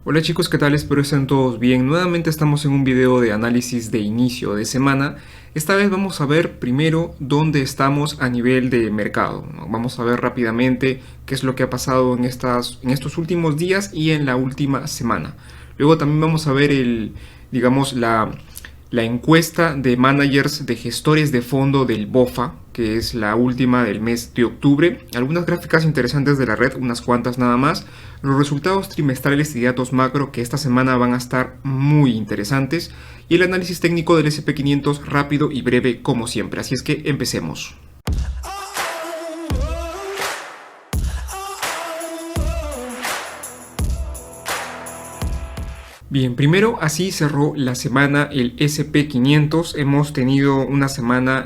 Hola chicos, ¿qué tal? Espero estén todos bien. Nuevamente estamos en un video de análisis de inicio de semana. Esta vez vamos a ver primero dónde estamos a nivel de mercado, ¿no? Vamos a ver rápidamente qué es lo que ha pasado en estos últimos días y en la última semana. Luego también vamos a ver digamos, la encuesta de managers de gestores de fondo del BOFA, que es la última del mes de octubre. Algunas gráficas interesantes de la red, unas cuantas nada más. Los resultados trimestrales y datos macro que esta semana van a estar muy interesantes. Y el análisis técnico del SP500 rápido y breve como siempre. Así es que empecemos. Bien, primero así cerró la semana el SP500. Hemos tenido una semana,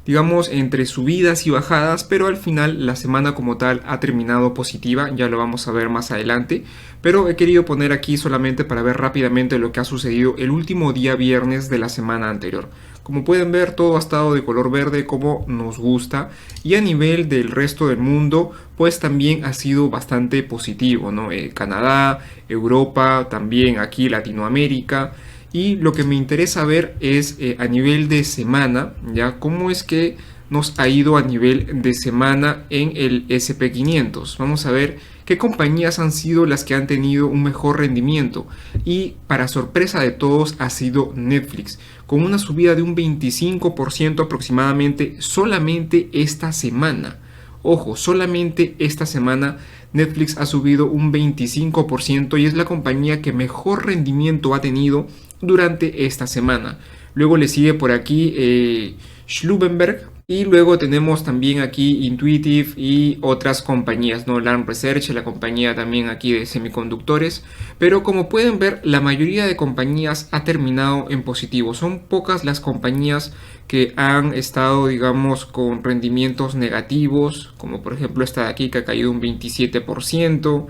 digamos, entre subidas y bajadas, pero al final la semana como tal ha terminado positiva, ya lo vamos a ver más adelante. Pero he querido poner aquí solamente para ver rápidamente lo que ha sucedido el último día viernes de la semana anterior. Como pueden ver, todo ha estado de color verde como nos gusta, y a nivel del resto del mundo pues también ha sido bastante positivo, ¿no? Canadá, Europa, también aquí Latinoamérica. Y lo que me interesa ver es a nivel de semana, ya cómo es que nos ha ido a nivel de semana en el SP500. Vamos a ver qué compañías han sido las que han tenido un mejor rendimiento. Y para sorpresa de todos ha sido Netflix, con una subida de un 25% aproximadamente solamente esta semana. Ojo, solamente esta semana Netflix ha subido un 25% y es la compañía que mejor rendimiento ha tenido durante esta semana. Luego le sigue por aquí Schlumberger, y luego tenemos también aquí Intuitive y otras compañías, ¿no? Lam Research, la compañía también aquí de semiconductores. Pero como pueden ver, la mayoría de compañías ha terminado en positivo. Son pocas las compañías que han estado, digamos, con rendimientos negativos, como por ejemplo esta de aquí que ha caído un 27%.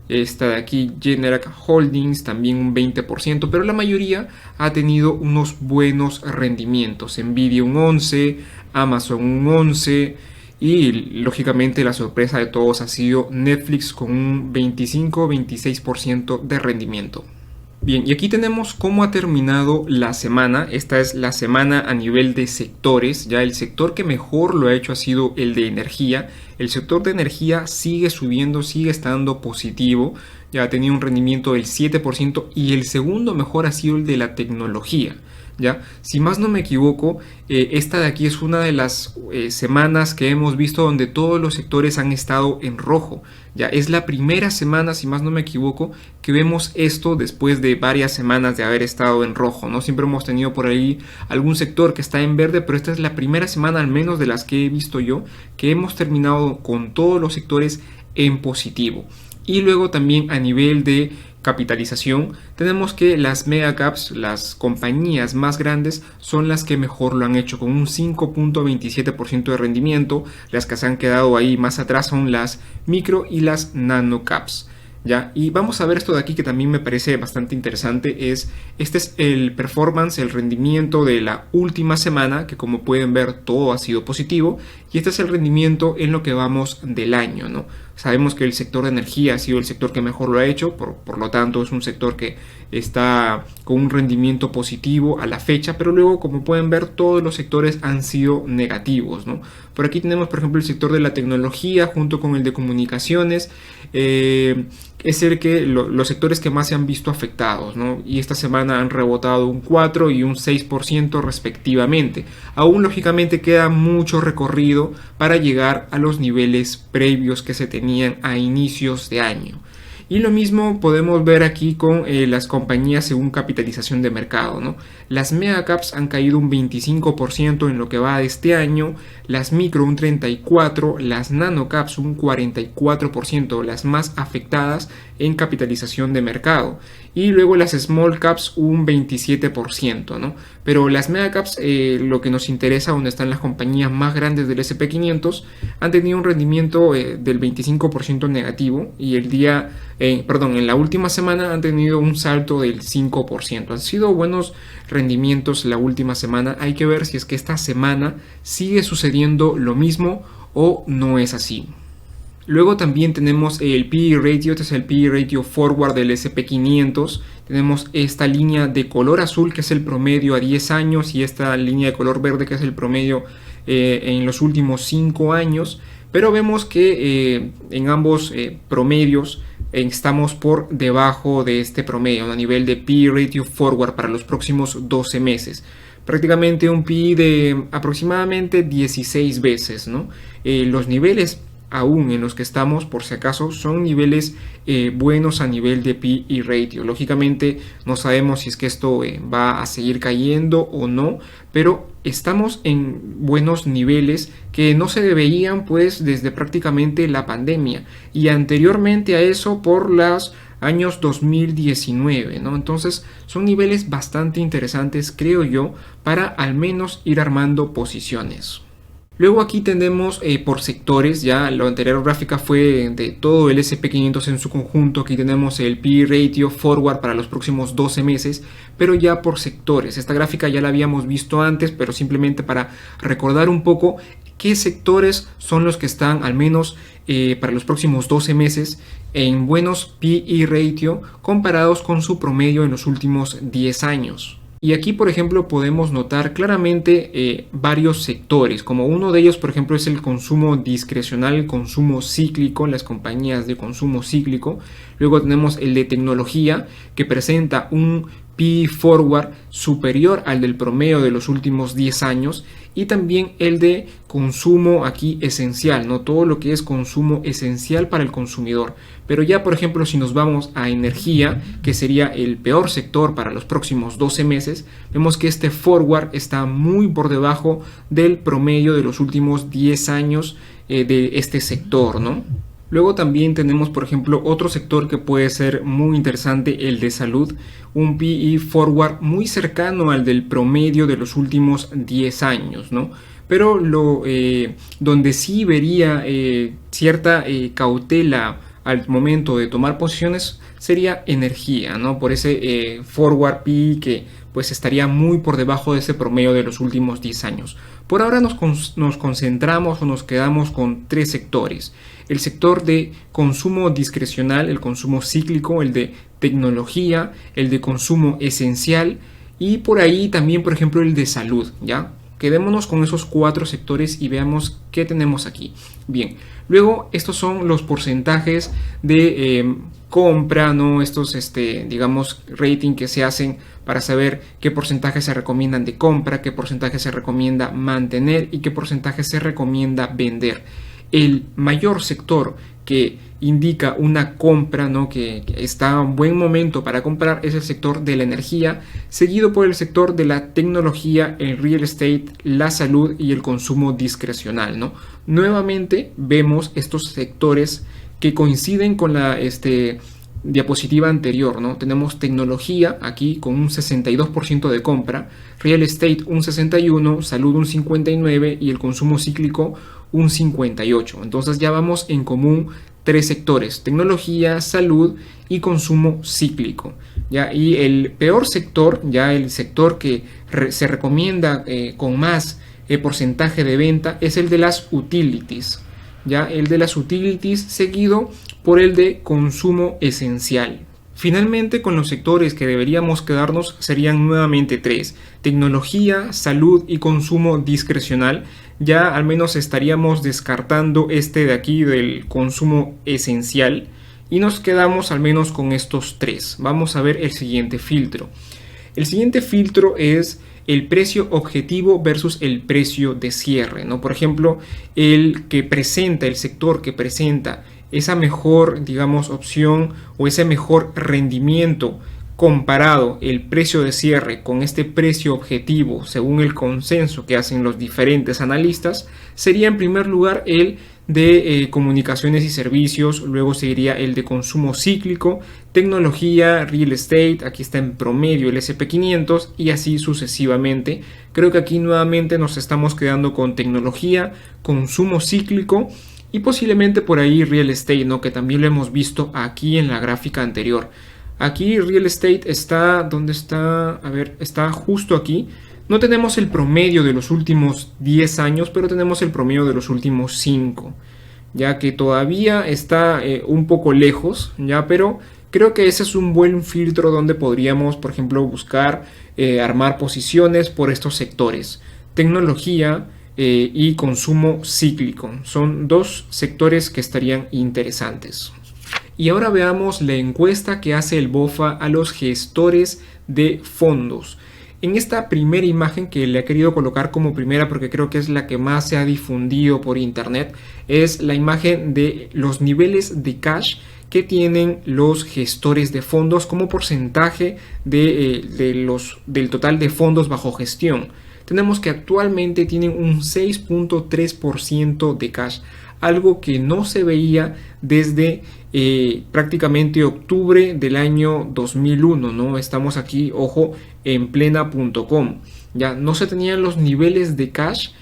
Esta de aquí, Generac Holdings, también un 20%, pero la mayoría ha tenido unos buenos rendimientos. Nvidia un 11%, Amazon un 11%, y lógicamente la sorpresa de todos ha sido Netflix con un 25-26% de rendimiento. Bien, y aquí tenemos cómo ha terminado la semana. Esta es la semana a nivel de sectores. Ya el sector que mejor lo ha hecho ha sido el de energía. El sector de energía sigue subiendo, sigue estando positivo. Ya ha tenido un rendimiento del 7% y el segundo mejor ha sido el de la tecnología. ¿Ya? Si más no me equivoco, esta de aquí es una de las semanas que hemos visto donde todos los sectores han estado en rojo. Ya es la primera semana, si más no me equivoco, que vemos esto después de varias semanas de haber estado en rojo, ¿no? Siempre hemos tenido por ahí algún sector que está en verde, pero esta es la primera semana, al menos de las que he visto yo, que hemos terminado con todos los sectores en positivo. Y luego también a nivel de capitalización, tenemos que las megacaps, las compañías más grandes, son las que mejor lo han hecho con un 5.27% de rendimiento. Las que se han quedado ahí más atrás son las micro y las nanocaps. ¿Ya? Y vamos a ver esto de aquí que también me parece bastante interesante. Este es el performance, el rendimiento de la última semana, que como pueden ver todo ha sido positivo, y este es el rendimiento en lo que vamos del año, ¿no? Sabemos que el sector de energía ha sido el sector que mejor lo ha hecho, por lo tanto es un sector que está con un rendimiento positivo a la fecha, pero luego como pueden ver todos los sectores han sido negativos, ¿no? Por aquí tenemos por ejemplo el sector de la tecnología junto con el de comunicaciones. Es el que los sectores que más se han visto afectados, ¿no? Y esta semana han rebotado un 4 y un 6% respectivamente. Aún lógicamente queda mucho recorrido para llegar a los niveles previos que se tenían a inicios de año. Y lo mismo podemos ver aquí con las compañías según capitalización de mercado, ¿no? Las megacaps han caído un 25% en lo que va de este año, las micro un 34%, las nanocaps un 44%, las más afectadas en capitalización de mercado. Y luego las small caps un 27%, ¿no? Pero las megacaps, lo que nos interesa, donde están las compañías más grandes del SP500, han tenido un rendimiento del 25% negativo, y en la última semana han tenido un salto del 5%. Han sido buenos rendimientos la última semana. Hay que ver si es que esta semana sigue sucediendo lo mismo o no es así. Luego también tenemos el PE ratio, este es el PE ratio forward del SP500. Tenemos esta línea de color azul que es el promedio a 10 años y esta línea de color verde que es el promedio en los últimos 5 años. Pero vemos que en ambos promedios estamos por debajo de este promedio, a nivel de PE ratio forward para los próximos 12 meses. Prácticamente un PE de aproximadamente 16 veces, ¿no? Los niveles aún en los que estamos, por si acaso, son niveles buenos a nivel de PE ratio. Lógicamente no sabemos si es que esto va a seguir cayendo o no, pero estamos en buenos niveles que no se veían pues desde prácticamente la pandemia y anteriormente a eso por los años 2019, ¿no? Entonces son niveles bastante interesantes, creo yo, para al menos ir armando posiciones. Luego aquí tenemos por sectores, ya la anterior gráfica fue de todo el SP500 en su conjunto, aquí tenemos el PE ratio forward para los próximos 12 meses, pero ya por sectores. Esta gráfica ya la habíamos visto antes, pero simplemente para recordar un poco qué sectores son los que están al menos para los próximos 12 meses en buenos PE ratio comparados con su promedio en los últimos 10 años. Y aquí, por ejemplo, podemos notar claramente varios sectores, como uno de ellos, por ejemplo, es el consumo discrecional, el consumo cíclico, las compañías de consumo cíclico. Luego tenemos el de tecnología, que presenta un PE forward superior al del promedio de los últimos 10 años. Y también el de consumo aquí esencial, ¿no? Todo lo que es consumo esencial para el consumidor. Pero ya, por ejemplo, si nos vamos a energía, que sería el peor sector para los próximos 12 meses, vemos que este forward está muy por debajo del promedio de los últimos 10 años de este sector, ¿no? Luego también tenemos, por ejemplo, otro sector que puede ser muy interesante, el de salud, un PE forward muy cercano al del promedio de los últimos 10 años, ¿no? Pero donde sí vería cierta cautela al momento de tomar posiciones sería energía, ¿no? Por ese forward PE que pues estaría muy por debajo de ese promedio de los últimos 10 años. Por ahora nos concentramos o nos quedamos con tres sectores. El sector de consumo discrecional, el consumo cíclico, el de tecnología, el de consumo esencial y por ahí también, por ejemplo, el de salud, ¿ya? Quedémonos con esos cuatro sectores y veamos qué tenemos aquí. Bien, luego estos son los porcentajes de compra, ¿no? Estos, digamos, rating que se hacen para saber qué porcentaje se recomiendan de compra, qué porcentaje se recomienda mantener y qué porcentaje se recomienda vender. El mayor sector que indica una compra, ¿no? que está en un buen momento para comprar es el sector de la energía, seguido por el sector de la tecnología, el real estate, la salud y el consumo discrecional, ¿no? Nuevamente vemos estos sectores que coinciden con la diapositiva anterior, ¿no? Tenemos tecnología aquí con un 62% de compra, real estate un 61%, salud un 59% y el consumo cíclico un 58%. Entonces ya vamos en común tres sectores: tecnología, salud y consumo cíclico. ¿Ya? Y el peor sector, ya el sector que se recomienda con más porcentaje de venta, es el de las utilities. Ya el de las utilities seguido por el de consumo esencial. Finalmente, con los sectores que deberíamos quedarnos serían nuevamente tres: tecnología, salud y consumo discrecional. Ya al menos estaríamos descartando este de aquí del consumo esencial y nos quedamos al menos con estos tres. Vamos a ver el siguiente filtro. El siguiente filtro es el precio objetivo versus el precio de cierre, ¿no? Por ejemplo, el sector que presenta esa mejor, digamos, opción o ese mejor rendimiento comparado el precio de cierre con este precio objetivo según el consenso que hacen los diferentes analistas, sería en primer lugar el de comunicaciones y servicios, luego seguiría el de consumo cíclico, tecnología, real estate, aquí está en promedio el SP500 y así sucesivamente. Creo que aquí nuevamente nos estamos quedando con tecnología, consumo cíclico y posiblemente por ahí real estate, ¿no? Que también lo hemos visto aquí en la gráfica anterior. Aquí real estate está, ¿dónde está? A ver, está justo aquí. No tenemos el promedio de los últimos 10 años, pero tenemos el promedio de los últimos 5. ya que todavía está un poco lejos, ya, pero creo que ese es un buen filtro donde podríamos, por ejemplo, buscar armar posiciones por estos sectores: tecnología y consumo cíclico. Son dos sectores que estarían interesantes. Y ahora veamos la encuesta que hace el BOFA a los gestores de fondos. En esta primera imagen, que le he querido colocar como primera porque creo que es la que más se ha difundido por internet, es la imagen de los niveles de cash que tienen los gestores de fondos como porcentaje del total de fondos bajo gestión. Tenemos que actualmente tienen un 6.3% de cash, algo que no se veía desde prácticamente octubre del año 2001, ¿no? Estamos aquí, ojo, en plena.com. Ya no se tenían los niveles de cash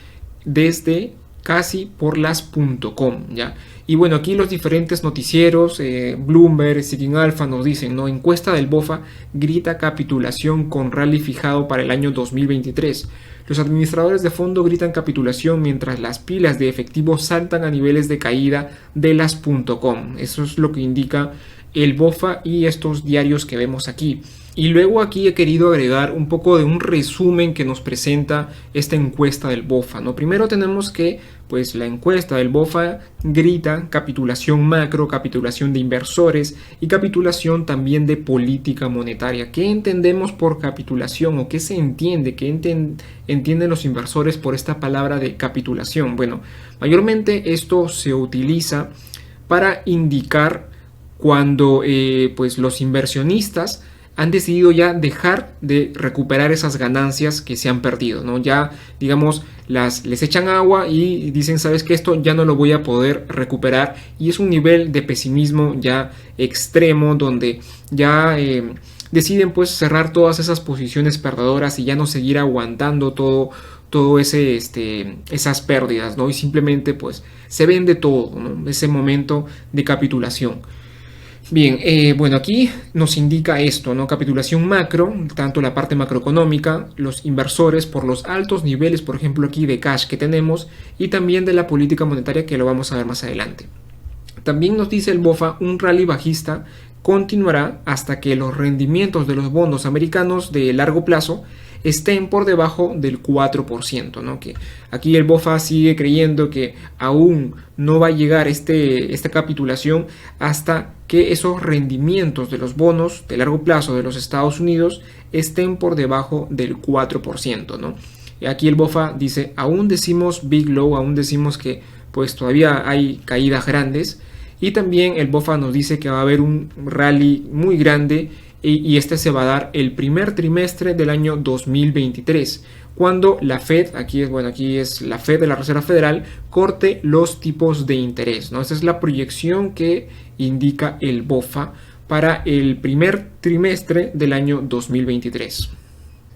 desde casi por las .com, ¿ya? Y bueno, aquí los diferentes noticieros, Bloomberg, Seeking Alpha nos dicen, ¿no? Encuesta del BOFA grita capitulación con rally fijado para el año 2023. Los administradores de fondo gritan capitulación mientras las pilas de efectivo saltan a niveles de caída de las .com. Eso es lo que indica el BOFA y estos diarios que vemos aquí. Y luego aquí he querido agregar un poco de un resumen que nos presenta esta encuesta del BOFA, ¿no? Primero tenemos que, pues, la encuesta del BOFA grita capitulación macro, capitulación de inversores y capitulación también de política monetaria. ¿Qué entendemos por capitulación o qué se entiende? ¿Qué entienden los inversores por esta palabra de capitulación? Bueno, mayormente esto se utiliza para indicar cuando pues los inversionistas han decidido ya dejar de recuperar esas ganancias que se han perdido, ¿no? Ya, digamos, les echan agua y dicen, sabes que esto ya no lo voy a poder recuperar, y es un nivel de pesimismo ya extremo donde ya deciden pues cerrar todas esas posiciones perdedoras y ya no seguir aguantando todo esas pérdidas, ¿no? Y simplemente pues se vende todo, ¿no? Ese momento de capitulación. Bien, bueno, aquí nos indica esto, ¿no? Capitulación macro, tanto la parte macroeconómica, los inversores por los altos niveles, por ejemplo, aquí de cash que tenemos, y también de la política monetaria, que lo vamos a ver más adelante. También nos dice el BOFA, un rally bajista continuará hasta que los rendimientos de los bonos americanos de largo plazo estén por debajo del 4%, ¿no? Que aquí el BOFA sigue creyendo que aún no va a llegar esta capitulación hasta que esos rendimientos de los bonos de largo plazo de los Estados Unidos estén por debajo del 4%, ¿no? Y aquí el BOFA dice, aún decimos big low, aún decimos que pues todavía hay caídas grandes, y también el BOFA nos dice que va a haber un rally muy grande y este se va a dar el primer trimestre del año 2023, cuando la Fed, aquí es la Fed de la Reserva Federal, corte los tipos de interés, ¿no? Esta es la proyección que indica el BOFA para el primer trimestre del año 2023.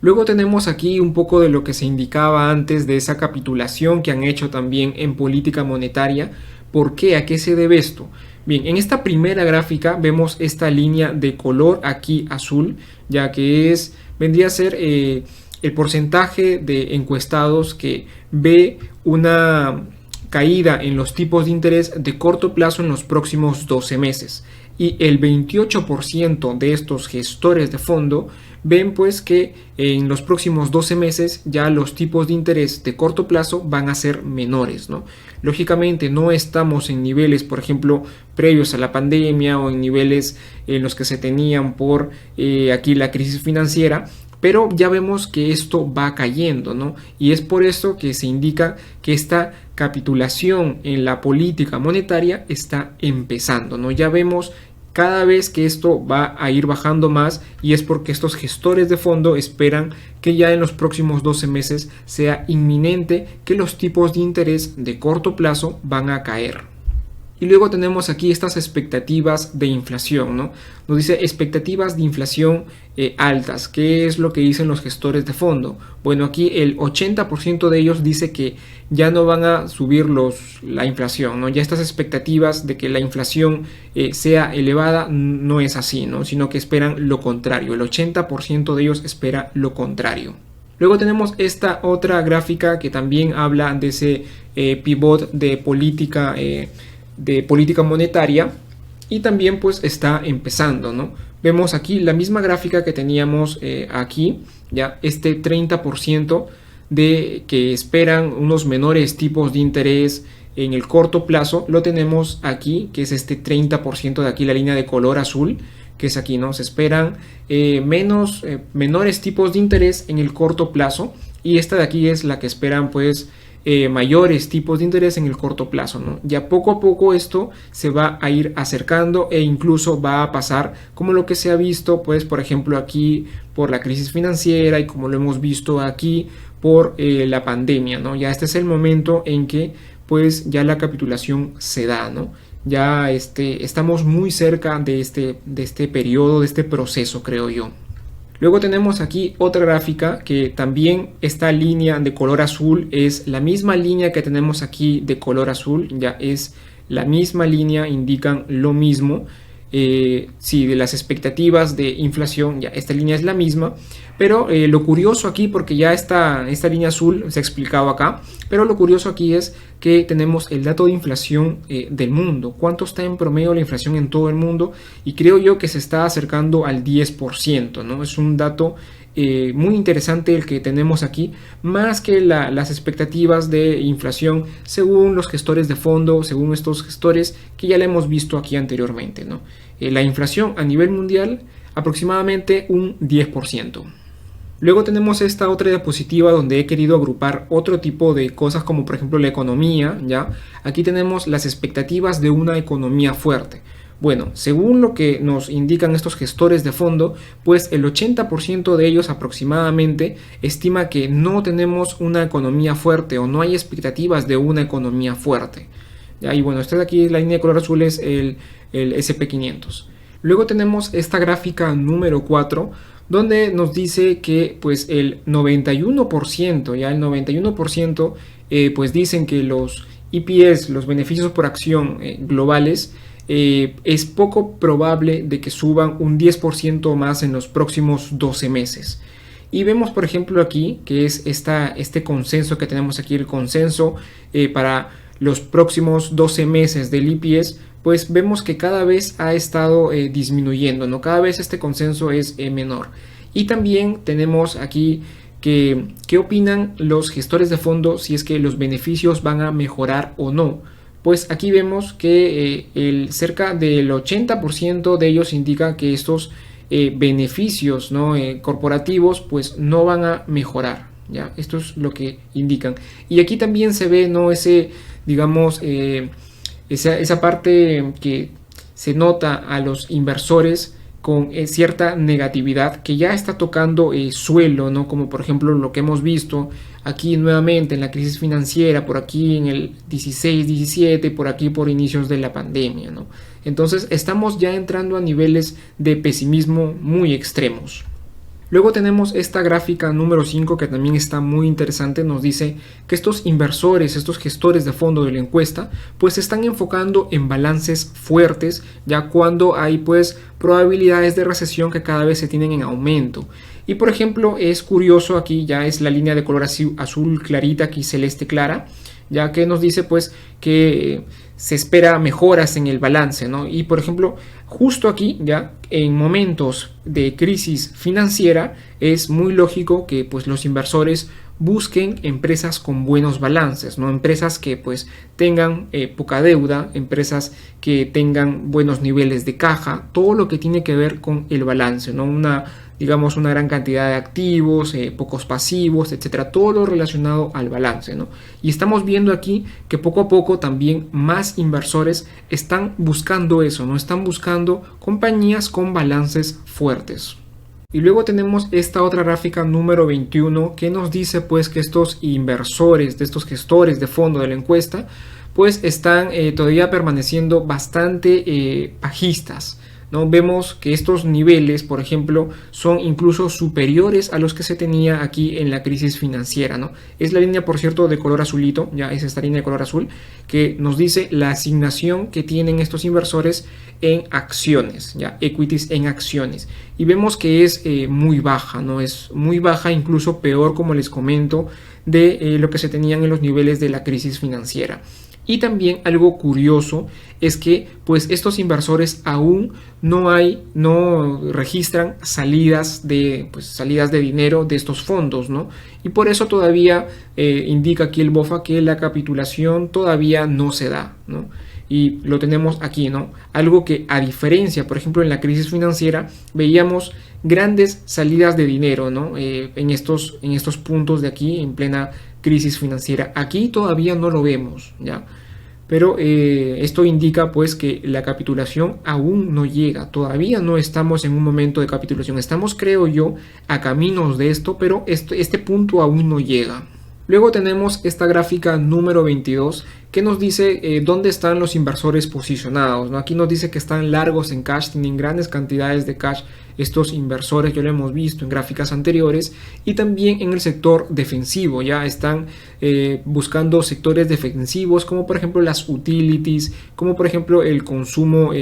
Luego tenemos aquí un poco de lo que se indicaba antes de esa capitulación que han hecho también en política monetaria. ¿Por qué? ¿A qué se debe esto? Bien, en esta primera gráfica vemos esta línea de color aquí azul, ya que vendría a ser el porcentaje de encuestados que ve una caída en los tipos de interés de corto plazo en los próximos 12 meses. Y el 28% de estos gestores de fondo ven pues que en los próximos 12 meses ya los tipos de interés de corto plazo van a ser menores, ¿no? Lógicamente no estamos en niveles, por ejemplo, previos a la pandemia o en niveles en los que se tenían por aquí la crisis financiera, pero ya vemos que esto va cayendo, ¿no? Y es por eso que se indica que esta capitulación en la política monetaria está empezando, ¿no? Ya vemos cada vez que esto va a ir bajando más, y es porque estos gestores de fondo esperan que ya en los próximos 12 meses sea inminente que los tipos de interés de corto plazo van a caer. Y luego tenemos aquí estas expectativas de inflación, ¿no? Nos dice expectativas de inflación altas. ¿Qué es lo que dicen los gestores de fondo? Bueno, aquí el 80% de ellos dice que ya no van a subir la inflación, ¿no? Ya estas expectativas de que la inflación sea elevada no es así, ¿no? Sino que esperan lo contrario. El 80% de ellos espera lo contrario. Luego tenemos esta otra gráfica que también habla de ese pivot de política de política monetaria y también pues está empezando, ¿no? Vemos aquí la misma gráfica que teníamos aquí, ya este 30% de que esperan unos menores tipos de interés en el corto plazo, lo tenemos aquí, que es este 30% de aquí, la línea de color azul, que es aquí, ¿no? Se esperan menores tipos de interés en el corto plazo, y esta de aquí es la que esperan pues mayores tipos de interés en el corto plazo, ¿no? Ya poco a poco esto se va a ir acercando e incluso va a pasar como lo que se ha visto pues por ejemplo aquí por la crisis financiera y como lo hemos visto aquí por la pandemia, ¿no? Ya este es el momento en que pues ya la capitulación se da, ¿no? Ya estamos muy cerca de este periodo, de este proceso, creo yo. Luego tenemos aquí otra gráfica que también esta línea de color azul es la misma línea que tenemos aquí de color azul, ya es la misma línea, indican lo mismo. Sí, de las expectativas de inflación, ya esta línea es la misma, pero lo curioso aquí, porque ya esta línea azul se ha explicado acá, pero lo curioso aquí es que tenemos el dato de inflación del mundo, cuánto está en promedio la inflación en todo el mundo, y creo yo que se está acercando al 10%, ¿no? Es un dato muy interesante el que tenemos aquí, más que las expectativas de inflación según los gestores de fondo, según estos gestores que ya le hemos visto aquí anteriormente, ¿no? La inflación a nivel mundial aproximadamente un 10%. Luego tenemos esta otra diapositiva donde he querido agrupar otro tipo de cosas como por ejemplo la economía, ¿ya? Aquí tenemos las expectativas de una economía fuerte. Bueno, según lo que nos indican estos gestores de fondo, pues el 80% de ellos aproximadamente estima que no tenemos una economía fuerte o no hay expectativas de una economía fuerte. ¿Ya? Y bueno, esta de aquí, la línea de color azul es el SP500. Luego tenemos esta gráfica número 4, donde nos dice que pues el 91%, ya el 91% pues dicen que los EPS, los beneficios por acción globales, es poco probable de que suban un 10% más en los próximos 12 meses. Y vemos por ejemplo aquí que es este consenso que tenemos aquí, el consenso para los próximos 12 meses del EPS, pues vemos que cada vez ha estado disminuyendo, ¿no? Cada vez este consenso es menor. Y también tenemos aquí qué opinan los gestores de fondo si es que los beneficios van a mejorar o no. Pues aquí vemos que cerca del 80% de ellos indica que estos beneficios, ¿no? Corporativos pues no van a mejorar, ¿ya? Esto es lo que indican. Y aquí también se ve, ¿no? Digamos, esa parte que se nota a los inversores con cierta negatividad que ya está tocando suelo, ¿no? Como por ejemplo lo que hemos visto aquí nuevamente en la crisis financiera, por aquí en el 16-17, por aquí por inicios de la pandemia, ¿no? Entonces estamos ya entrando a niveles de pesimismo muy extremos. Luego tenemos esta gráfica número 5 que también está muy interesante. Nos dice que estos inversores, estos gestores de fondo de la encuesta, pues se están enfocando en balances fuertes, ya cuando hay pues probabilidades de recesión que cada vez se tienen en aumento. Y por ejemplo es curioso, aquí ya es la línea de color azul clarita, aquí celeste clara, ya que nos dice pues que se espera mejoras en el balance, ¿no? Y por ejemplo, justo aquí ya en momentos de crisis financiera es muy lógico que pues los inversores busquen empresas con buenos balances, ¿no? Empresas que pues tengan poca deuda, empresas que tengan buenos niveles de caja, todo lo que tiene que ver con el balance, ¿no? Digamos una gran cantidad de activos, pocos pasivos, etcétera, todo lo relacionado al balance, ¿no? Y estamos viendo aquí que poco a poco también más inversores están buscando eso, ¿no? Están buscando compañías con balances fuertes. Y luego tenemos esta otra gráfica número 21 que nos dice pues que estos inversores, de estos gestores de fondo de la encuesta, pues están todavía permaneciendo bastante bajistas, ¿no? Vemos que estos niveles, por ejemplo, son incluso superiores a los que se tenía aquí en la crisis financiera, ¿no? Es la línea, por cierto, de color azulito, ya es esta línea de color azul, que nos dice la asignación que tienen estos inversores en acciones, ya equities en acciones. Y vemos que es muy baja, ¿no? Es muy baja, incluso peor, como les comento, de lo que se tenían en los niveles de la crisis financiera. Y también algo curioso es que pues estos inversores aún no registran salidas de dinero de estos fondos, ¿no? Y por eso todavía indica aquí el BOFA que la capitulación todavía no se da, ¿no? Y lo tenemos aquí, ¿no? Algo que, a diferencia, por ejemplo, en la crisis financiera, veíamos grandes salidas de dinero, ¿no? En estos puntos de aquí, en plena crisis financiera. Aquí todavía no lo vemos, ¿ya? Pero esto indica pues que la capitulación aún no llega, todavía no estamos en un momento de capitulación, estamos, creo yo, a caminos de esto, pero este punto aún no llega. Luego tenemos esta gráfica número 22 que nos dice dónde están los inversores posicionados, ¿no? Aquí nos dice que están largos en cash, tienen grandes cantidades de cash estos inversores, ya lo hemos visto en gráficas anteriores, y también en el sector defensivo, ya están buscando sectores defensivos como por ejemplo las utilities, como por ejemplo el consumo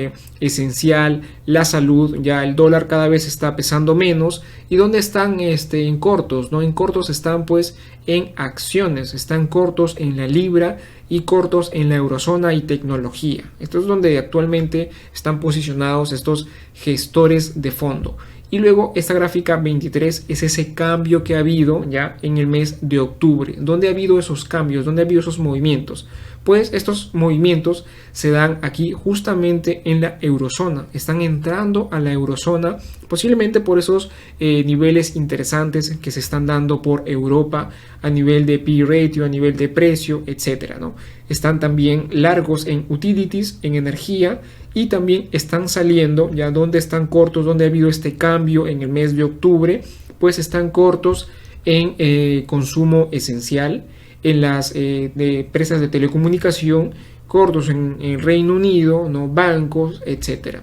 esencial, la salud, ya el dólar cada vez está pesando menos, y donde están en cortos, ¿no? En cortos están pues en acciones, están cortos en la libra y cortos en la eurozona y tecnología. Esto es donde actualmente están posicionados estos gestores de fondo. Y luego esta gráfica 23 es ese cambio que ha habido ya en el mes de octubre. ¿Dónde ha habido esos cambios? ¿Dónde ha habido esos movimientos? Pues estos movimientos se dan aquí justamente en la eurozona. Están entrando a la eurozona posiblemente por esos niveles interesantes que se están dando por Europa a nivel de P/E ratio, a nivel de precio, etcétera, ¿no? Están también largos en utilities, en energía, y también están saliendo, ya donde están cortos, donde ha habido este cambio en el mes de octubre, pues están cortos en consumo esencial, en las empresas de telecomunicación, cortos en Reino Unido, ¿no? Bancos, etcétera.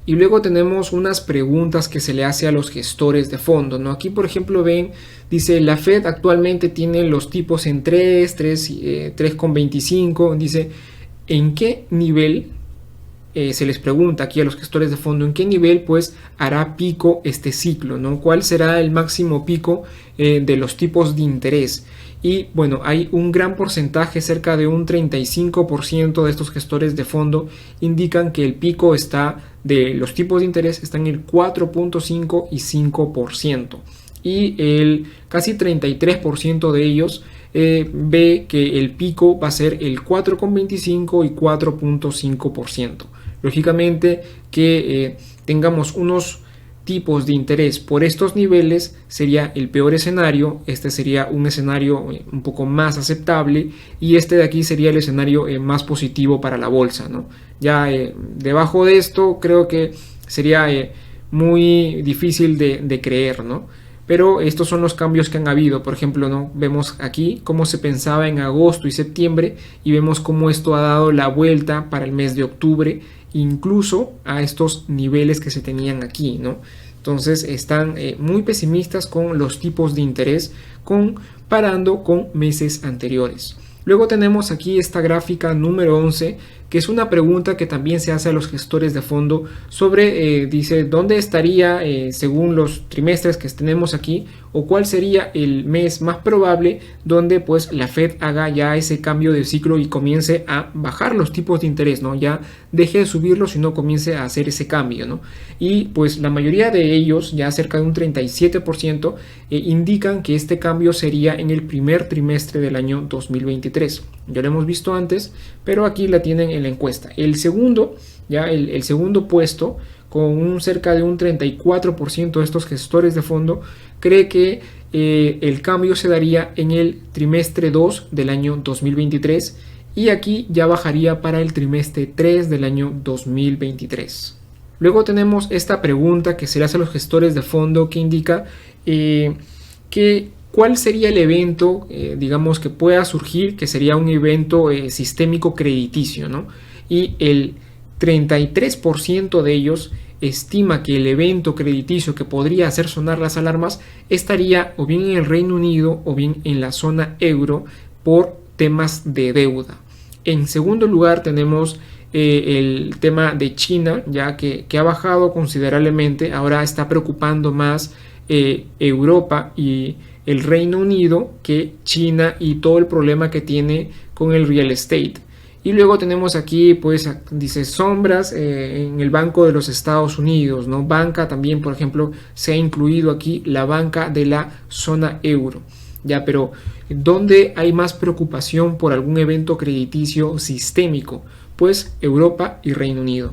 Y luego tenemos unas preguntas que se le hace a los gestores de fondo, ¿no? Aquí, por ejemplo, ven, dice, la Fed actualmente tiene los tipos en 3,25. Dice, ¿en qué nivel? Se les pregunta aquí a los gestores de fondo, ¿en qué nivel pues hará pico este ciclo, ¿no? ¿Cuál será el máximo pico de los tipos de interés? Y bueno, hay un gran porcentaje, cerca de un 35% de estos gestores de fondo indican que el pico de los tipos de interés está en el 4.5 y 5%. Y el casi 33% de ellos ve que el pico va a ser el 4,25 y 4.5%. Lógicamente que tengamos unos tipos de interés por estos niveles sería el peor escenario. Este sería un escenario un poco más aceptable, y este de aquí sería el escenario más positivo para la bolsa, ¿no? Ya debajo de esto creo que sería muy difícil de creer, ¿no? Pero estos son los cambios que han habido. Por ejemplo, ¿no? Vemos aquí cómo se pensaba en agosto y septiembre, y vemos cómo esto ha dado la vuelta para el mes de octubre, incluso a estos niveles que se tenían aquí, ¿no? Entonces están muy pesimistas con los tipos de interés comparando con meses anteriores. Luego tenemos aquí esta gráfica número 11, que es una pregunta que también se hace a los gestores de fondo sobre, dice, ¿dónde estaría según los trimestres que tenemos aquí, o cuál sería el mes más probable donde pues la Fed haga ya ese cambio de ciclo y comience a bajar los tipos de interés, ¿no? Ya deje de subirlos y no comience a hacer ese cambio, ¿no? Y pues la mayoría de ellos, ya cerca de un 37%, indican que este cambio sería en el primer trimestre del año 2023. Ya lo hemos visto antes, pero aquí la tienen en la encuesta. El segundo puesto, con cerca de un 34% de estos gestores de fondo, cree que el cambio se daría en el trimestre 2 del año 2023, y aquí ya bajaría para el trimestre 3 del año 2023. Luego tenemos esta pregunta que se le hace a los gestores de fondo, que indica ¿cuál sería el evento, digamos, que pueda surgir, que sería un evento sistémico crediticio, ¿no? Y el 33% de ellos estima que el evento crediticio que podría hacer sonar las alarmas estaría o bien en el Reino Unido o bien en la zona euro por temas de deuda. En segundo lugar tenemos el tema de China, ya que ha bajado considerablemente. Ahora está preocupando más Europa y el Reino Unido que China, y todo el problema que tiene con el real estate. Y luego tenemos aquí, pues, dice sombras en el Banco de los Estados Unidos, ¿no? Banca también, por ejemplo, se ha incluido aquí la banca de la zona euro. Ya, pero ¿dónde hay más preocupación por algún evento crediticio sistémico? Pues Europa y Reino Unido.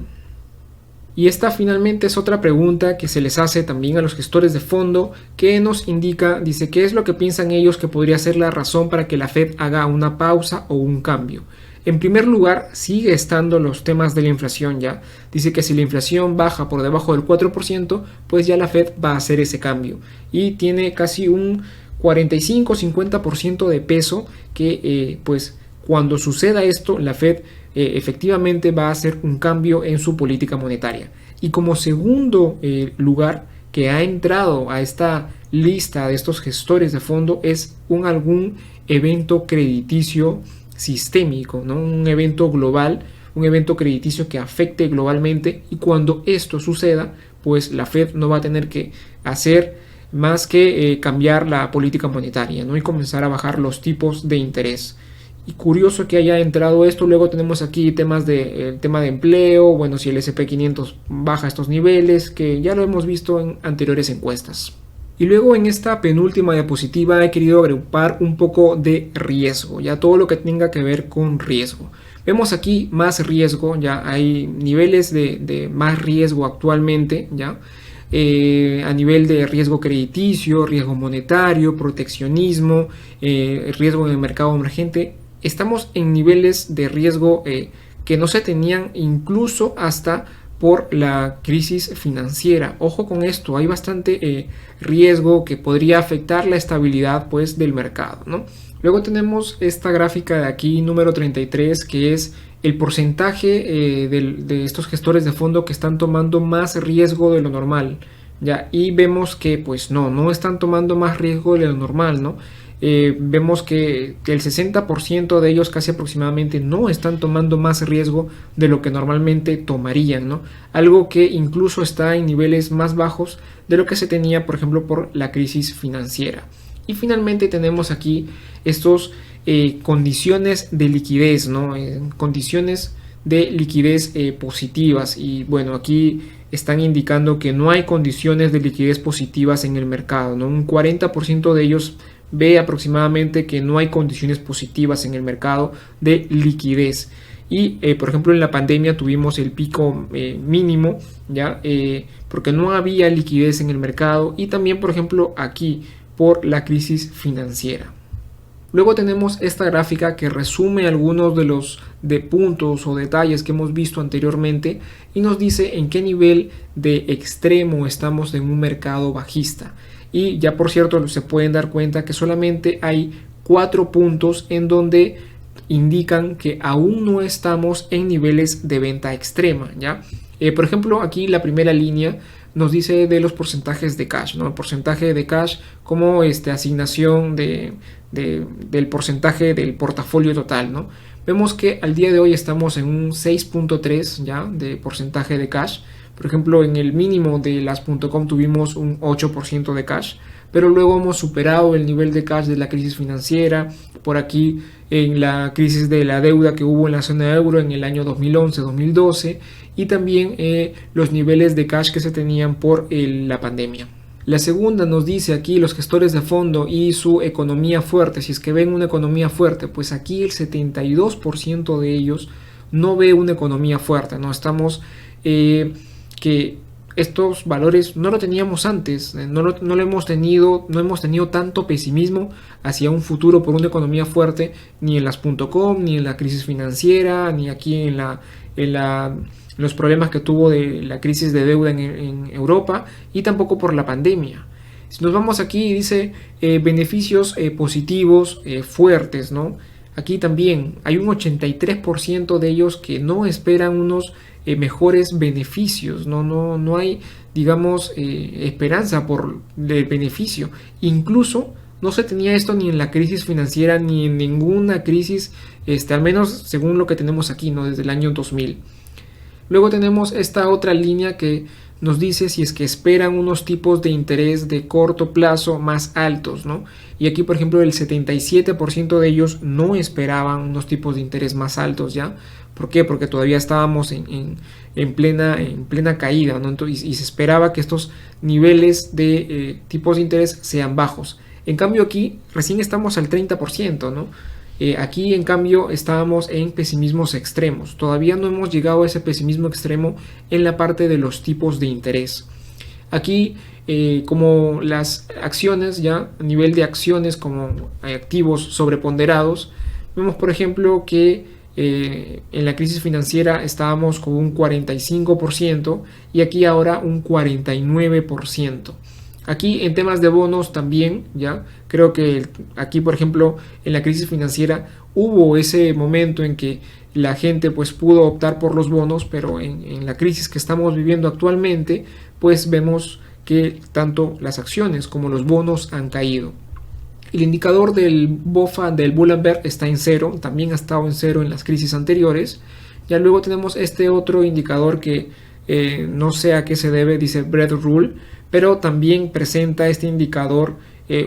Y esta finalmente es otra pregunta que se les hace también a los gestores de fondo, que nos indica, dice, ¿qué es lo que piensan ellos que podría ser la razón para que la Fed haga una pausa o un cambio? En primer lugar, sigue estando los temas de la inflación ya. Dice que si la inflación baja por debajo del 4%, pues ya la Fed va a hacer ese cambio. Y tiene casi un 45-50% de peso que, pues, cuando suceda esto, la Fed efectivamente va a hacer un cambio en su política monetaria. Y como segundo lugar que ha entrado a esta lista de estos gestores de fondo es algún evento crediticio sistémico, ¿no? Un evento global, un evento crediticio que afecte globalmente, y cuando esto suceda, pues la Fed no va a tener que hacer más que cambiar la política monetaria, ¿no? Y comenzar a bajar los tipos de interés. Y curioso que haya entrado esto. Luego tenemos aquí el tema de empleo, bueno, si el SP500 baja estos niveles, que ya lo hemos visto en anteriores encuestas. Y luego en esta penúltima diapositiva he querido agrupar un poco de riesgo, ya todo lo que tenga que ver con riesgo. Vemos aquí más riesgo, ya hay niveles de más riesgo actualmente, ya. A nivel de riesgo crediticio, riesgo monetario, proteccionismo, riesgo en el mercado emergente. Estamos en niveles de riesgo que no se tenían incluso hasta por la crisis financiera. Ojo con esto, hay bastante riesgo que podría afectar la estabilidad, pues, del mercado, ¿no? Luego tenemos esta gráfica de aquí, número 33, que es el porcentaje de estos gestores de fondo que están tomando más riesgo de lo normal, ¿ya? Y vemos que, pues, no están tomando más riesgo de lo normal, ¿no? Vemos que el 60% de ellos, casi aproximadamente, no están tomando más riesgo de lo que normalmente tomarían, ¿no? Algo que incluso está en niveles más bajos de lo que se tenía, por ejemplo, por la crisis financiera. Y finalmente tenemos aquí estos condiciones de liquidez, ¿no? Condiciones de liquidez positivas. Y bueno, aquí están indicando que no hay condiciones de liquidez positivas en el mercado, ¿no? Un 40% de ellos ve aproximadamente que no hay condiciones positivas en el mercado de liquidez. Y por ejemplo, en la pandemia tuvimos el pico mínimo, ya porque no había liquidez en el mercado, y también, por ejemplo, aquí por la crisis financiera. Luego tenemos esta gráfica que resume algunos de los puntos o detalles que hemos visto anteriormente y nos dice en qué nivel de extremo estamos en un mercado bajista. Y ya, por cierto, se pueden dar cuenta que solamente hay 4 puntos en donde indican que aún no estamos en niveles de venta extrema, ¿ya? Por ejemplo, aquí la primera línea nos dice de los porcentajes de cash, ¿no? El porcentaje de cash como asignación del porcentaje del portafolio total, ¿no? Vemos que al día de hoy estamos en un 6.3 ya de porcentaje de cash. Por ejemplo, en el mínimo de las.com tuvimos un 8% de cash, pero luego hemos superado el nivel de cash de la crisis financiera, por aquí en la crisis de la deuda que hubo en la zona euro en el año 2011-2012, y también los niveles de cash que se tenían por la pandemia. La segunda nos dice aquí los gestores de fondo y su economía fuerte. Si es que ven una economía fuerte, pues aquí el 72% de ellos no ve una economía fuerte, ¿no? Estamos que estos valores no lo teníamos antes, no hemos tenido tanto pesimismo hacia un futuro por una economía fuerte, ni en las.com, ni en la crisis financiera, ni aquí en los problemas que tuvo de la crisis de deuda en Europa, y tampoco por la pandemia. Si nos vamos aquí, dice beneficios positivos fuertes, ¿no? Aquí también hay un 83% de ellos que no esperan unos mejores beneficios, no hay, digamos, esperanza por el beneficio. Incluso no se tenía esto ni en la crisis financiera ni en ninguna crisis, al menos según lo que tenemos aquí, ¿no? Desde el año 2000. Luego tenemos esta otra línea que nos dice si es que esperan unos tipos de interés de corto plazo más altos, ¿no? Y aquí, por ejemplo, el 77% de ellos no esperaban unos tipos de interés más altos, ¿ya? ¿Por qué? Porque todavía estábamos en plena caída, ¿no? Entonces, y se esperaba que estos niveles de tipos de interés sean bajos. En cambio aquí recién estamos al 30%, ¿no? Aquí en cambio estábamos en pesimismos extremos. Todavía no hemos llegado a ese pesimismo extremo en la parte de los tipos de interés. Aquí como las acciones, ya a nivel de acciones como activos sobreponderados, vemos por ejemplo que en la crisis financiera estábamos con un 45% y aquí ahora un 49%. Aquí en temas de bonos también, ya creo que aquí por ejemplo en la crisis financiera hubo ese momento en que la gente pues pudo optar por los bonos, pero en la crisis que estamos viviendo actualmente pues vemos que tanto las acciones como los bonos han caído. El indicador del BOFA del Bull and Bear está en cero, también ha estado en cero en las crisis anteriores. Ya luego tenemos este otro indicador que no sé a qué se debe, dice Bread Rule, pero también presenta este indicador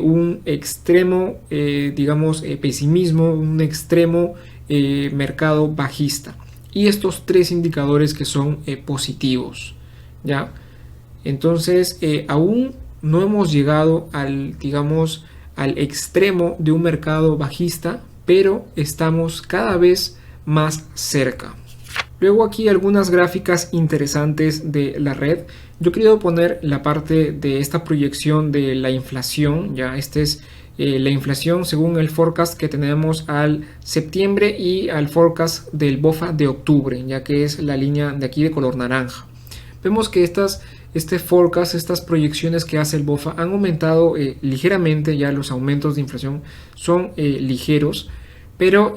un extremo, pesimismo, un extremo mercado bajista. Y estos tres indicadores que son positivos, ¿ya? Entonces, aún no hemos llegado al extremo de un mercado bajista, pero estamos cada vez más cerca. Luego aquí algunas gráficas interesantes de la red. Yo he querido poner la parte de esta proyección de la inflación. Ya esta es la inflación según el forecast que tenemos al septiembre y al forecast del BOFA de octubre, ya que es la línea de aquí de color naranja. Vemos que este forecast, estas proyecciones que hace el BOFA han aumentado ligeramente. Ya los aumentos de inflación son ligeros, pero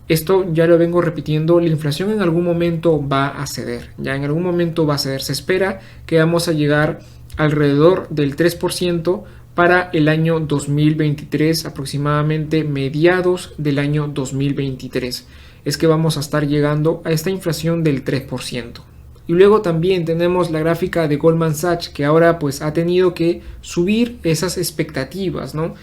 esto ya lo vengo repitiendo, la inflación en algún momento va a ceder, ya en algún momento va a ceder. Se espera que vamos a llegar alrededor del 3% para el año 2023, aproximadamente mediados del año 2023. Es que vamos a estar llegando a esta inflación del 3%. Y luego también tenemos la gráfica de Goldman Sachs, que ahora pues ha tenido que subir esas expectativas, ¿no?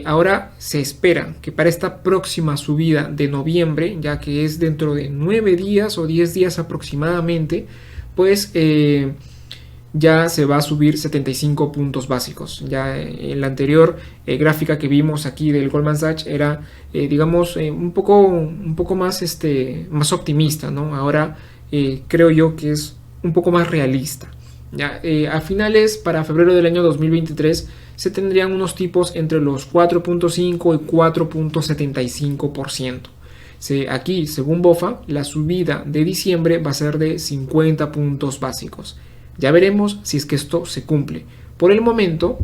Ahora se espera que para esta próxima subida de noviembre, ya que es dentro de 9 días o 10 días aproximadamente, pues ya se va a subir 75 puntos básicos. Ya en la anterior gráfica que vimos aquí del Goldman Sachs era, un poco más, más optimista, ¿no? Ahora creo yo que es un poco más realista. Ya, a finales, para febrero del año 2023, se tendrían unos tipos entre los 4.5 y 4.75%. Aquí, según BOFA, la subida de diciembre va a ser de 50 puntos básicos. Ya veremos si es que esto se cumple. Por el momento,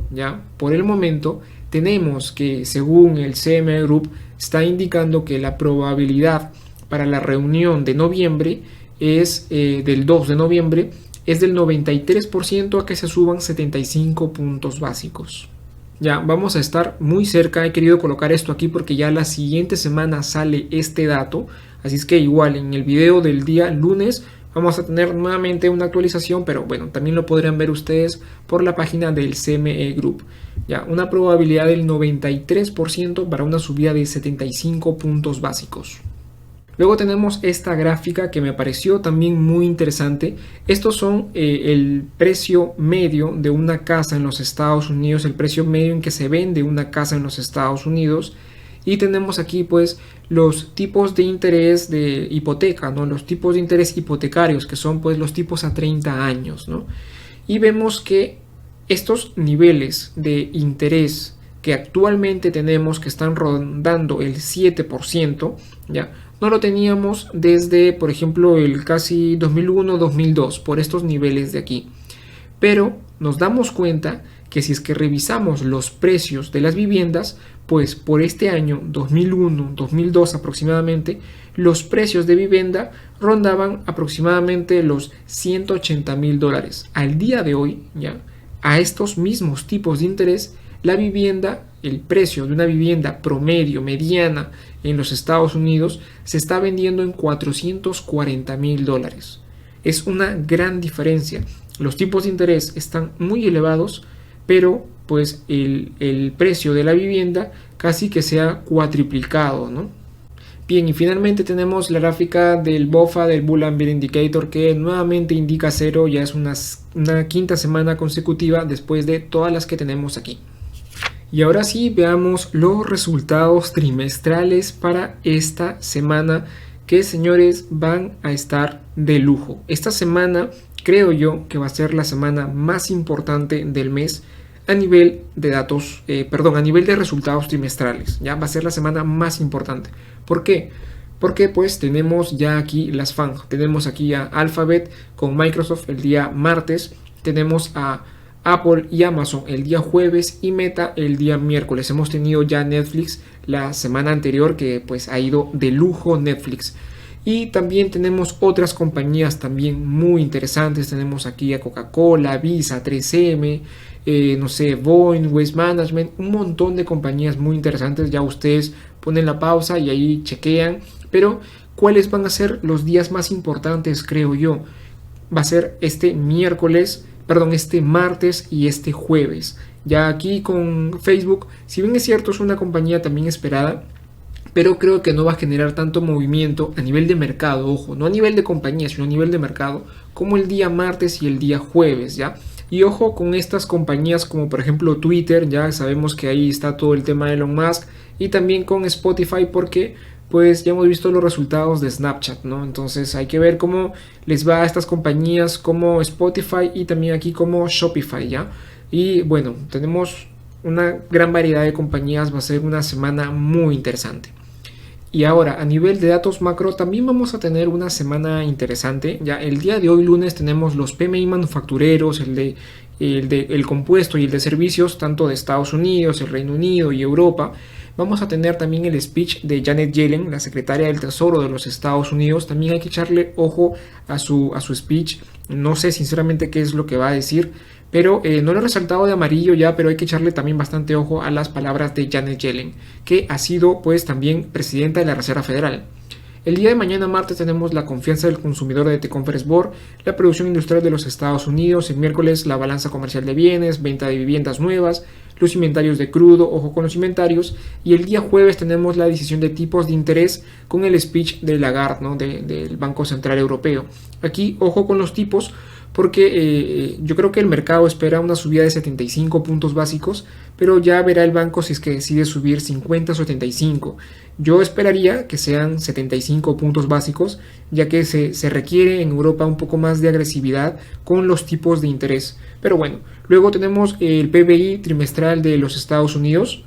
tenemos que, según el CME Group, está indicando que la probabilidad para la reunión de noviembre es del 2 de noviembre, es del 93% a que se suban 75 puntos básicos. Ya vamos a estar muy cerca. He querido colocar esto aquí porque ya la siguiente semana sale este dato, así es que igual en el video del día lunes vamos a tener nuevamente una actualización, pero bueno, también lo podrán ver ustedes por la página del CME Group. Ya una probabilidad del 93% para una subida de 75 puntos básicos. Luego tenemos esta gráfica que me pareció también muy interesante. Estos son el precio medio de una casa en los Estados Unidos, el precio medio en que se vende una casa en los Estados Unidos. Y tenemos aquí pues los tipos de interés de hipoteca, ¿no? Los tipos de interés hipotecarios, que son pues los tipos a 30 años, ¿no? Y vemos que estos niveles de interés que actualmente tenemos, que están rondando el 7%, ya no lo teníamos desde, por ejemplo, el casi 2001-2002, por estos niveles de aquí. Pero nos damos cuenta que si es que revisamos los precios de las viviendas, pues por este año 2001-2002 aproximadamente, los precios de vivienda rondaban aproximadamente los $180,000. Al día de hoy, ya a estos mismos tipos de interés, la vivienda, el precio de una vivienda promedio, mediana en los Estados Unidos, se está vendiendo en $440,000. Es una gran diferencia. los tipos de interés están muy elevados, pero pues el precio de la vivienda casi que se ha cuatriplicado, ¿no? Bien, y finalmente tenemos la gráfica del BOFA, del Bull and Bear Indicator, que nuevamente indica cero, ya es una quinta semana consecutiva después de todas las que tenemos aquí. Y ahora sí, veamos los resultados trimestrales para esta semana, que señores van a estar de lujo. Esta semana creo yo que va a ser la semana más importante del mes a nivel de datos, a nivel de resultados trimestrales. Ya va a ser la semana más importante. ¿Por qué? Porque pues tenemos ya aquí las FANG. Tenemos aquí a Alphabet con Microsoft el día martes. Tenemos a Apple y Amazon el día jueves y Meta el día miércoles. Hemos tenido ya Netflix la semana anterior, que pues ha ido de lujo Netflix. Y también tenemos otras compañías también muy interesantes. Tenemos aquí a Coca-Cola, Visa, 3M, no sé, Boeing, Waste Management, un montón de compañías muy interesantes. Ya ustedes ponen la pausa y ahí chequean. Pero ¿cuáles van a ser los días más importantes, creo yo? Va a ser este martes y este jueves. Ya aquí con Facebook, si bien es cierto, es una compañía también esperada, pero creo que no va a generar tanto movimiento a nivel de mercado, ojo, no a nivel de compañía, sino a nivel de mercado, como el día martes y el día jueves, ¿ya? Y ojo con estas compañías como por ejemplo Twitter, ya sabemos que ahí está todo el tema de Elon Musk, y también con Spotify, porque pues ya hemos visto los resultados de Snapchat, ¿no? Entonces hay que ver cómo les va a estas compañías como Spotify y también aquí como Shopify, ¿ya? Y bueno, tenemos una gran variedad de compañías, va a ser una semana muy interesante. Y ahora, a nivel de datos macro, también vamos a tener una semana interesante. Ya el día de hoy, lunes, tenemos los PMI manufactureros, el compuesto y el de servicios, tanto de Estados Unidos, el Reino Unido y Europa. Vamos a tener también el speech de Janet Yellen, la secretaria del Tesoro de los Estados Unidos. También hay que echarle ojo a su speech. No sé sinceramente qué es lo que va a decir, pero no lo he resaltado de amarillo ya, pero hay que echarle también bastante ojo a las palabras de Janet Yellen, que ha sido pues también presidenta de la Reserva Federal. El día de mañana martes tenemos la confianza del consumidor de The Conference Board, la producción industrial de los Estados Unidos, el miércoles la balanza comercial de bienes, venta de viviendas nuevas, los inventarios de crudo, ojo con los inventarios, y el día jueves tenemos la decisión de tipos de interés con el speech de Lagarde, ¿no? del Banco Central Europeo. Aquí ojo con los tipos, porque yo creo que el mercado espera una subida de 75 puntos básicos, pero ya verá el banco si es que decide subir 50 o 75. Yo esperaría que sean 75 puntos básicos, ya que se requiere en Europa un poco más de agresividad con los tipos de interés. Pero bueno, luego tenemos el PBI trimestral de los Estados Unidos.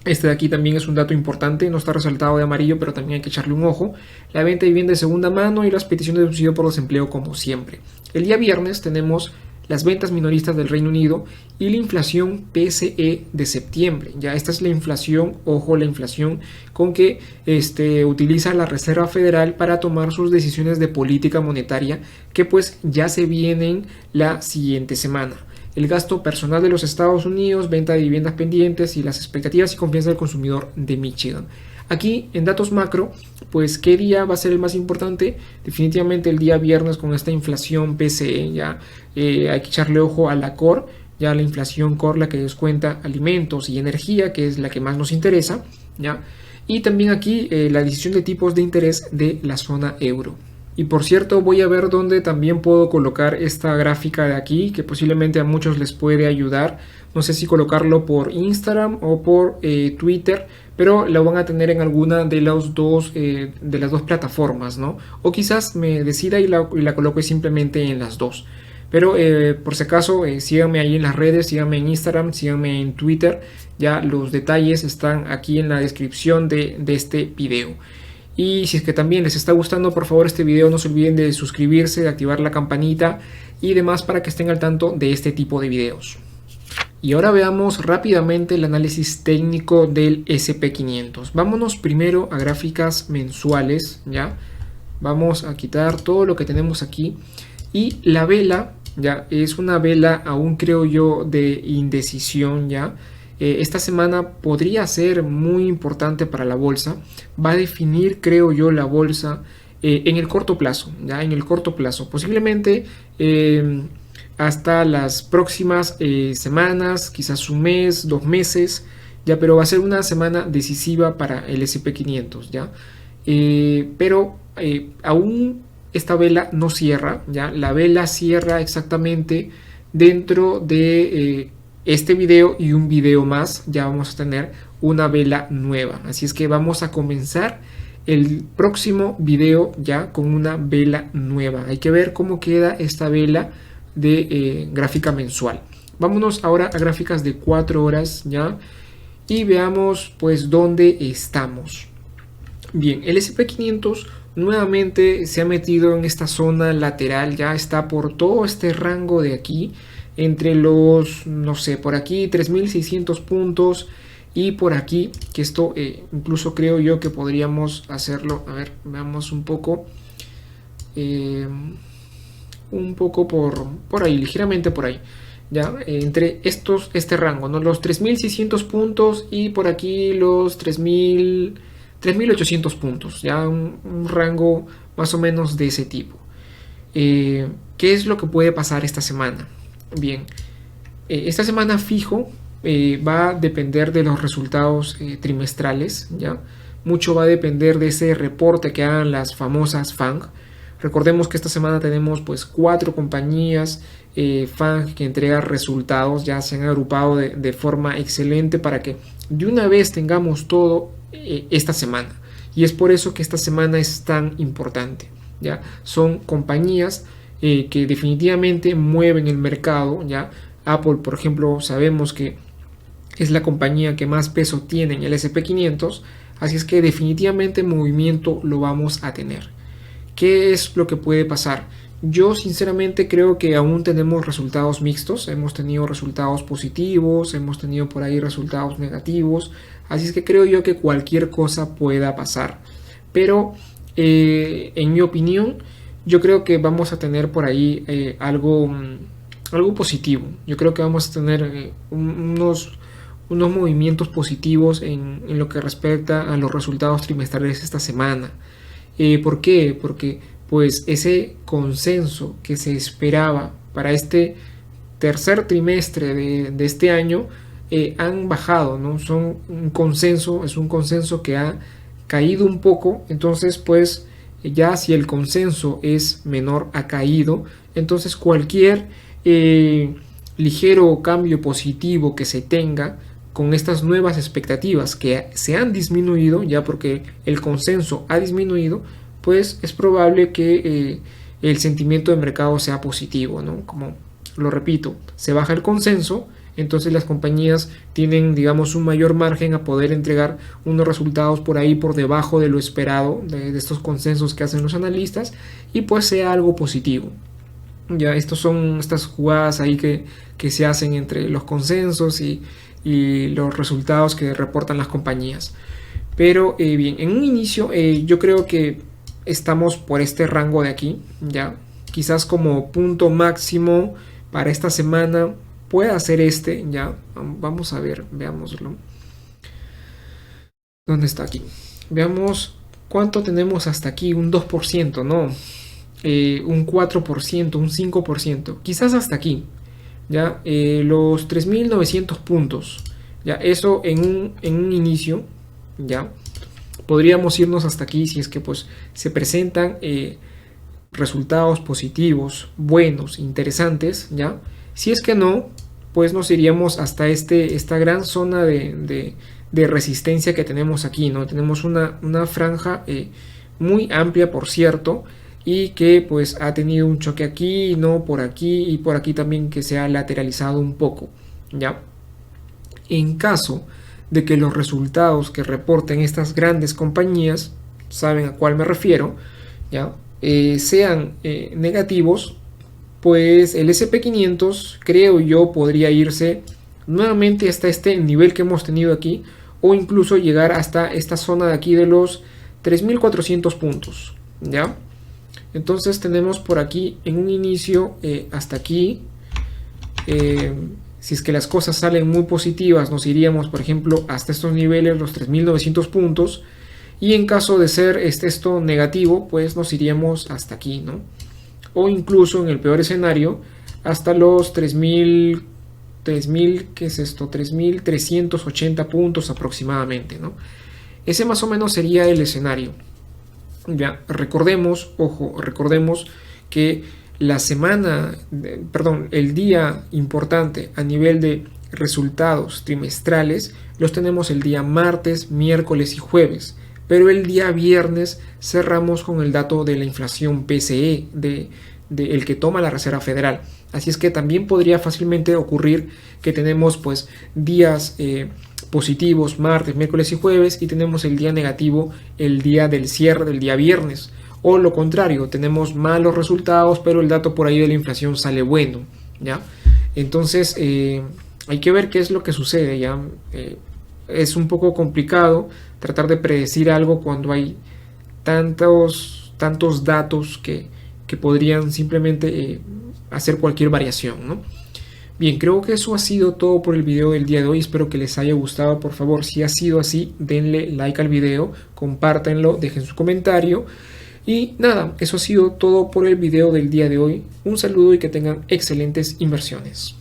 Este de aquí también es un dato importante, no está resaltado de amarillo, pero también hay que echarle un ojo. La venta de vivienda de segunda mano y las peticiones de subsidio por desempleo, como siempre. El día viernes tenemos las ventas minoristas del Reino Unido y la inflación PCE de septiembre. Ya esta es la inflación, ojo, la inflación con que utiliza la Reserva Federal para tomar sus decisiones de política monetaria, que pues ya se vienen la siguiente semana. El gasto personal de los Estados Unidos, venta de viviendas pendientes y las expectativas y confianza del consumidor de Michigan. Aquí en datos macro, pues ¿qué día va a ser el más importante? Definitivamente el día viernes con esta inflación PCE, ya hay que echarle ojo a la core, ya la inflación core, la que descuenta alimentos y energía, que es la que más nos interesa, ya. Y también aquí la decisión de tipos de interés de la zona euro. Y por cierto, voy a ver dónde también puedo colocar esta gráfica de aquí, que posiblemente a muchos les puede ayudar. No sé si colocarlo por Instagram o por Twitter, pero la van a tener en alguna de las dos plataformas, ¿no? O quizás me decida y la coloque simplemente en las dos. Pero por si acaso, síganme ahí en las redes, síganme en Instagram, síganme en Twitter. Ya los detalles están aquí en la descripción de este video. Y si es que también les está gustando, por favor, este video, no se olviden de suscribirse, de activar la campanita y demás para que estén al tanto de este tipo de videos. Y ahora veamos rápidamente el análisis técnico del SP500. Vámonos primero a gráficas mensuales, ¿ya? Vamos a quitar todo lo que tenemos aquí. Y la vela, ya, es una vela aún creo yo de indecisión, ¿ya? Esta semana podría ser muy importante para la bolsa. Va a definir, creo yo, la bolsa en el corto plazo. Ya en el corto plazo. Posiblemente hasta las próximas semanas, quizás un mes, 2 meses, ya, pero va a ser una semana decisiva para el S&P 500, ya. Pero aún esta vela no cierra, ya. La vela cierra exactamente dentro de este video y un video más. Ya vamos a tener una vela nueva, así es que vamos a comenzar el próximo video ya con una vela nueva. Hay que ver cómo queda esta vela de gráfica mensual. Vámonos ahora a gráficas de 4 horas ya y veamos pues dónde estamos. Bien, el S&P 500 nuevamente se ha metido en esta zona lateral, ya está por todo este rango de aquí, entre los, no sé, por aquí 3.600 puntos y por aquí, que esto incluso creo yo que podríamos hacerlo, a ver, veamos un poco por ahí, ligeramente por ahí, ya, entre estos, este rango, ¿no? Los 3.600 puntos y por aquí los 3.800 puntos, ya un rango más o menos de ese tipo. ¿Qué es lo que puede pasar esta semana? Bien, esta semana fijo va a depender de los resultados trimestrales, ya. Mucho va a depender de ese reporte que hagan las famosas FANG. Recordemos que esta semana tenemos pues 4 compañías FANG que entregan resultados, ya se han agrupado de forma excelente para que de una vez tengamos todo esta semana. Y es por eso que esta semana es tan importante, ya. Son compañías que definitivamente mueven el mercado, ya. Apple, por ejemplo, sabemos que es la compañía que más peso tiene en el S&P 500, así es que definitivamente movimiento lo vamos a tener. ¿Qué es lo que puede pasar? Yo sinceramente creo que aún tenemos resultados mixtos, hemos tenido resultados positivos, hemos tenido por ahí resultados negativos, así es que creo yo que cualquier cosa pueda pasar. Pero en mi opinión, yo creo que vamos a tener por ahí algo positivo. Yo creo que vamos a tener unos movimientos positivos en lo que respecta a los resultados trimestrales esta semana. ¿Por qué? Porque pues ese consenso que se esperaba para este tercer trimestre de este año han bajado, ¿no? Es un consenso que ha caído un poco. Entonces pues ya si el consenso es menor, ha caído, entonces cualquier ligero cambio positivo que se tenga con estas nuevas expectativas que se han disminuido, ya porque el consenso ha disminuido, pues es probable que el sentimiento de mercado sea positivo, ¿no? Como lo repito, se baja el consenso, entonces las compañías tienen, digamos, un mayor margen a poder entregar unos resultados por ahí por debajo de lo esperado, de estos consensos que hacen los analistas, y pues sea algo positivo. Ya, estos son estas jugadas ahí que se hacen entre los consensos y los resultados que reportan las compañías. Pero bien, en un inicio yo creo que estamos por este rango de aquí, ya. Quizás como punto máximo para esta semana pueda ser este, ya. Vamos a ver, veámoslo. ¿Dónde está aquí? Veamos cuánto tenemos hasta aquí, un 2%, ¿no? Un 4%, un 5%, quizás hasta aquí, ya. Los 3.900 puntos, ya, eso en un inicio, ya. Podríamos irnos hasta aquí si es que pues se presentan resultados positivos, buenos, interesantes, ya. Si es que no, pues nos iríamos hasta esta gran zona de resistencia que tenemos aquí, ¿no? Tenemos una franja muy amplia, por cierto, y que pues ha tenido un choque aquí, no por aquí, y por aquí también que se ha lateralizado un poco, ya. En caso de que los resultados que reporten estas grandes compañías, saben a cuál me refiero, ya, sean negativos, pues el S&P 500 creo yo podría irse nuevamente hasta este nivel que hemos tenido aquí, o incluso llegar hasta esta zona de aquí de los 3.400 puntos, ya. Entonces tenemos por aquí en un inicio hasta aquí. Si es que las cosas salen muy positivas, nos iríamos, por ejemplo, hasta estos niveles, los 3.900 puntos. Y en caso de ser esto negativo, pues nos iríamos hasta aquí, ¿no? O incluso en el peor escenario, hasta los 3.000, ¿qué es esto? 3.380 puntos aproximadamente, ¿no? Ese más o menos sería el escenario. Ya, recordemos, ojo, recordemos que la semana, perdón, el día importante a nivel de resultados trimestrales los tenemos el día martes, miércoles y jueves, pero el día viernes cerramos con el dato de la inflación PCE, de el que toma la Reserva Federal. Así es que también podría fácilmente ocurrir que tenemos pues días positivos martes, miércoles y jueves, y tenemos el día negativo el día del cierre del día viernes. O lo contrario, tenemos malos resultados, pero el dato por ahí de la inflación sale bueno, ¿ya? Entonces hay que ver qué es lo que sucede, ¿ya? Es un poco complicado tratar de predecir algo cuando hay tantos datos que podrían simplemente hacer cualquier variación, ¿no? Bien, creo que eso ha sido todo por el video del día de hoy. Espero que les haya gustado. Por favor, si ha sido así, denle like al video, compártanlo, dejen su comentario. Y nada, eso ha sido todo por el video del día de hoy. Un saludo y que tengan excelentes inversiones.